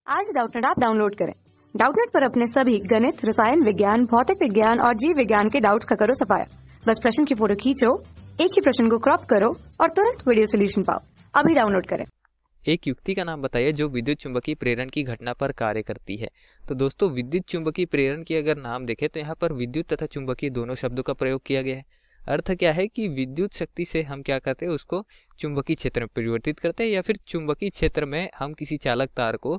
आज Doubtnut app download करें। Doubtnut पर अपने सभी गणित, रसायन विज्ञान, भौतिक विज्ञान और जीव विज्ञान के डाउट्स का करो सफाया। बस प्रश्न की फोटो खींचो, एक ही प्रश्न को क्रॉप करो और तुरंत वीडियो सोल्यूशन पाओ। अभी डाउनलोड करें। एक युक्ति का नाम बताइए जो विद्युत चुंबकीय प्रेरण की घटना पर कार्य करती है। तो दोस्तों, विद्युत चुंबकीय प्रेरण की अगर नाम देखें तो यहाँ पर विद्युत तथा चुंबकीय दोनों शब्दों का प्रयोग किया गया है। अर्थ क्या है कि विद्युत शक्ति से हम क्या करते हैं, उसको चुंबकीय क्षेत्र में परिवर्तित करते हैं, या फिर चुंबकीय क्षेत्र में हम किसी चालक तार को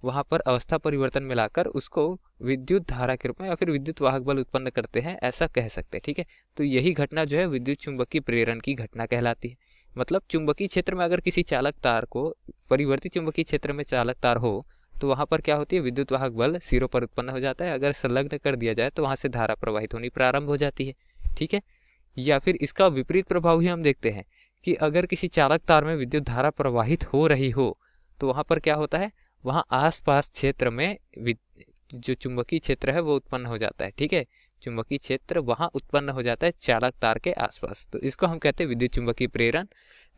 वहां पर अवस्था परिवर्तन मिलाकर उसको विद्युत धारा के रूप में या फिर विद्युत वाहक बल उत्पन्न करते हैं, ऐसा कह सकते हैं। ठीक है, तो यही घटना जो है विद्युत चुंबकीय प्रेरण की घटना कहलाती है। मतलब चुंबकीय क्षेत्र में अगर किसी चालक तार को, परिवर्तित चुंबकीय क्षेत्र में चालक तार हो, तो वहां पर क्या होती है, विद्युत वाहक बल सिरों पर उत्पन्न हो जाता है। अगर संलग्न कर दिया जाए तो वहां से धारा प्रवाहित होनी प्रारंभ हो जाती है। ठीक है, या फिर इसका विपरीत प्रभाव ही हम देखते हैं कि अगर किसी चालक तार में विद्युत धारा प्रवाहित हो रही हो तो वहां पर क्या होता है, वहां आसपास क्षेत्र में जो चुंबकीय क्षेत्र है वो उत्पन्न हो जाता है। ठीक है, चुंबकीय क्षेत्र वहां उत्पन्न हो जाता है चालक तार के आसपास, तो इसको हम कहते हैं विद्युत चुंबकीय प्रेरण।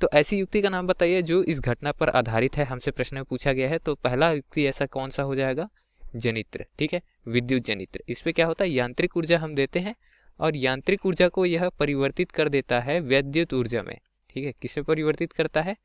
तो ऐसी युक्ति का नाम बताइए जो इस घटना पर आधारित है, हमसे प्रश्न में पूछा गया है। तो पहला युक्ति ऐसा कौन सा हो जाएगा, जनित्र। ठीक है, विद्युत जनित्र। इसमें क्या होता है, यांत्रिक ऊर्जा हम देते हैं और यांत्रिक ऊर्जा को यह परिवर्तित कर देता है वैद्युत ऊर्जा में। ठीक है, किसमें परिवर्तित करता है,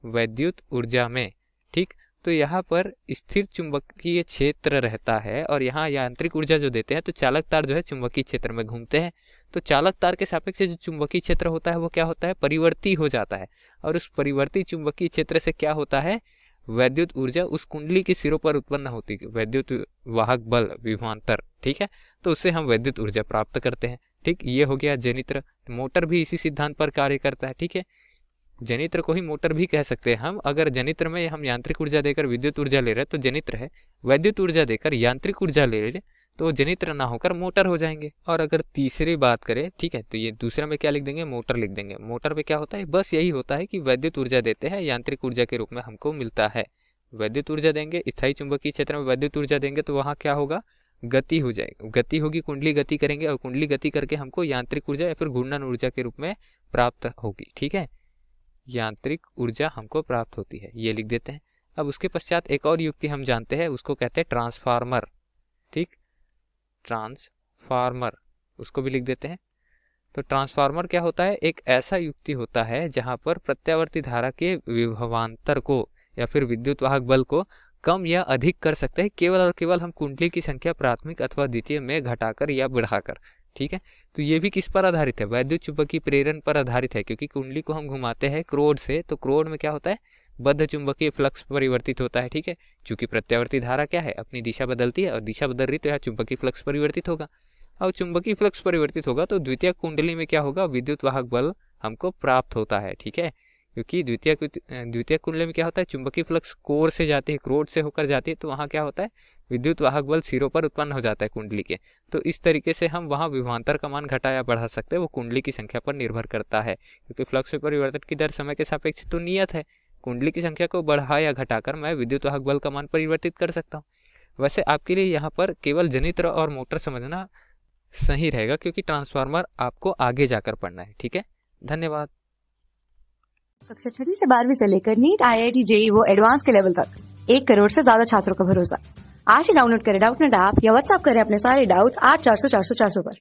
वैद्युत ऊर्जा में। ठीक, तो यहाँ पर स्थिर चुंबकीय क्षेत्र रहता है और यहाँ यांत्रिक ऊर्जा जो देते हैं, तो चालक तार जो है चुंबकीय क्षेत्र में घूमते हैं। तो चालक तार के सापेक्ष जो चुंबकीय क्षेत्र होता है वो क्या होता है, परिवर्ती हो जाता है। और उस परिवर्ती चुंबकीय क्षेत्र से क्या होता है, वैद्युत ऊर्जा उस कुंडली के सिरों पर उत्पन्न होती है, वैद्युत वाहक बल विभवांतर। ठीक है, तो उससे हम वैद्युत ऊर्जा प्राप्त करते हैं। ठीक, ये हो गया जनित्र। मोटर भी इसी सिद्धांत पर कार्य करता है। ठीक है, जनित्र को ही मोटर भी कह सकते हैं हम। अगर जनित्र में हम यांत्रिक ऊर्जा देकर विद्युत ऊर्जा ले रहे हैं तो जनित्र है, वैद्युत ऊर्जा देकर यांत्रिक ऊर्जा ले रहे तो जनित्र ना होकर मोटर हो जाएंगे। और अगर तीसरी बात करें, ठीक है, तो ये दूसरा में क्या लिख देंगे, मोटर लिख देंगे। मोटर में क्या होता है, बस यही होता है कि वैद्युत ऊर्जा देते हैं, यांत्रिक ऊर्जा के रूप में हमको मिलता है। वैद्युत ऊर्जा देंगे, स्थायी चुंबकीय क्षेत्र में वैद्युत ऊर्जा देंगे तो वहाँ क्या होगा, गति हो जाएगी, गति होगी, कुंडली गति करेंगे और कुंडली गति करके हमको यांत्रिक ऊर्जा या फिर घूर्णन ऊर्जा के रूप में प्राप्त होगी। ठीक है, यांत्रिक ऊर्जा हमको प्राप्त होती है, ये लिख देते हैं। अब उसके पश्चात एक और युक्ति हम जानते हैं, उसको कहते हैं ट्रांसफार्मर। ठीक, ट्रांसफार्मर, उसको भी लिख देते हैं। तो ट्रांसफार्मर क्या होता है, एक ऐसा युक्ति होता है जहां पर प्रत्यावर्ती धारा के विभवांतर को या फिर विद्युत वाहक बल को कम या अधिक कर सकते हैं, केवल और केवल हम कुंडली की संख्या प्राथमिक अथवा द्वितीय में घटाकर या बढ़ाकर। ठीक है, तो ये भी किस पर आधारित है, वैद्युत चुंबकीय प्रेरण पर आधारित है, क्योंकि कुंडली को हम घुमाते हैं क्रोड से, तो क्रोड में क्या होता है, बद्ध चुंबकीय फ्लक्स परिवर्तित होता है। ठीक है, चूंकि प्रत्यावर्ती धारा क्या है, अपनी दिशा बदलती है और दिशा बदल रही तो यहाँ चुंबकीय फ्लक्स परिवर्तित होगा। और चुंबकीय फ्लक्स परिवर्तित होगा तो द्वितीय कुंडली में क्या होगा, विद्युत वाहक बल हमको प्राप्त होता है। ठीक है, क्योंकि द्वितीय कुंडली में क्या होता है, चुंबकीय फ्लक्स कोर से जाती है, क्रोड से होकर जाती है, तो वहाँ क्या होता है, विद्युत वाहक बल सिरों पर उत्पन्न हो जाता है कुंडली के। तो इस तरीके से हम वहाँ विभवांतर का मान घटा या बढ़ा सकते हैं, वो कुंडली की संख्या पर निर्भर करता है। क्योंकि फ्लक्स में परिवर्तन की दर समय के सापेक्ष तो नियत है, कुंडली की संख्या को बढ़ा या घटाकर मैं विद्युत वाहक बल का मान परिवर्तित कर सकता हूँ। वैसे आपके लिए यहाँ पर केवल जनित्र और मोटर समझना सही रहेगा, क्योंकि ट्रांसफार्मर आपको आगे जाकर पढ़ना है। ठीक है, धन्यवाद। कक्षा 6 से 12वीं से लेकर नीट, IIT, JEE वो एडवांस के लेवल तक 1 करोड़ से ज्यादा छात्रों का भरोसा। आज ही डाउनलोड करें डाउटनेट ऐप या व्हाट्सएप करें अपने सारे डाउट्स 8400 400 400 पर।